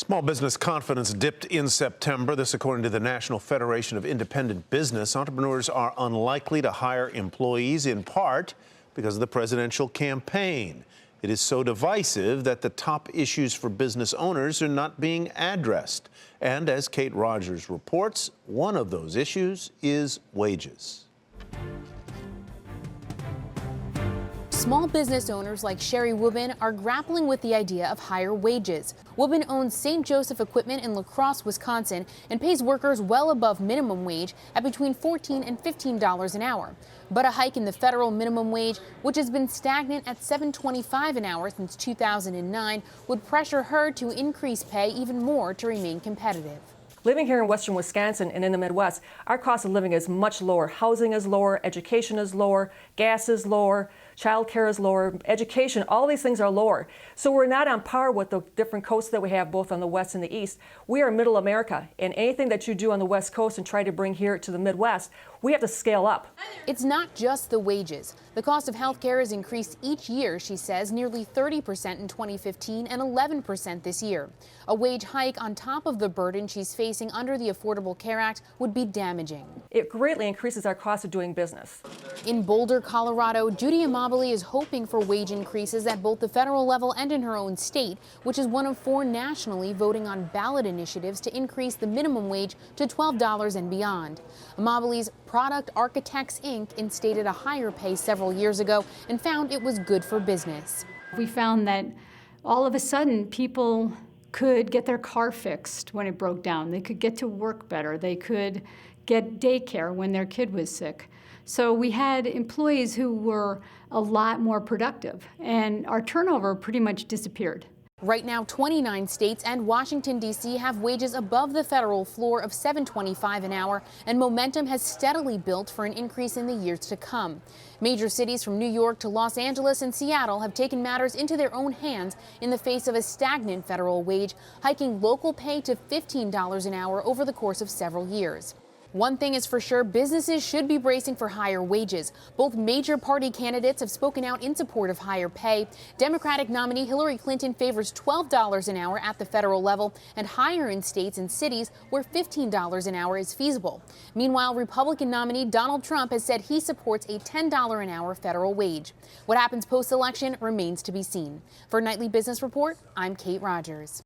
Small business confidence dipped in September. This according to the National Federation of Independent Business. Entrepreneurs are unlikely to hire employees in part because of the presidential campaign. It is so divisive that the top issues for business owners are not being addressed. And as Kate Rogers reports, one of those issues is wages. Small business owners like Sherry Woobin are grappling with the idea of higher wages. Woobin owns St. Joseph Equipment in La Crosse, Wisconsin, and pays workers well above minimum wage at between $14 and $15 an hour. But a hike in the federal minimum wage, which has been stagnant at $7.25 an hour since 2009, would pressure her to increase pay even more to remain competitive. Living here in western Wisconsin and in the Midwest, our cost of living is much lower. Housing is lower, education is lower, gas is lower, childcare is lower, education, all these things are lower. So we're not on par with the different coasts that we have both on the west and the east. We are middle America, and anything that you do on the west coast and try to bring here to the Midwest, we have to scale up. It's not just the wages. The cost of health care has increased each year, she says, nearly 30% in 2015 and 11% this year. A wage hike on top of the burden she's facing under the Affordable Care Act would be damaging. It greatly increases our cost of doing business. In Boulder, Colorado, Judy Amabile is hoping for wage increases at both the federal level and in her own state, which is one of 4 nationally voting on ballot initiatives to increase the minimum wage to $12 and beyond. Amabile's Product Architects, Inc. instated a higher pay several years ago and found it was good for business. We found that all of a sudden people could get their car fixed when it broke down. They could get to work better. They could get daycare when their kid was sick. So we had employees who were a lot more productive, and our turnover pretty much disappeared. Right now, 29 states and Washington, D.C. have wages above the federal floor of $7.25 an hour, and momentum has steadily built for an increase in the years to come. Major cities from New York to Los Angeles and Seattle have taken matters into their own hands in the face of a stagnant federal wage, hiking local pay to $15 an hour over the course of several years. One thing is for sure, businesses should be bracing for higher wages. Both major party candidates have spoken out in support of higher pay. Democratic nominee Hillary Clinton favors $12 an hour at the federal level and higher in states and cities where $15 an hour is feasible. Meanwhile, Republican nominee Donald Trump has said he supports a $10 an hour federal wage. What happens post-election remains to be seen. For Nightly Business Report, I'm Kate Rogers.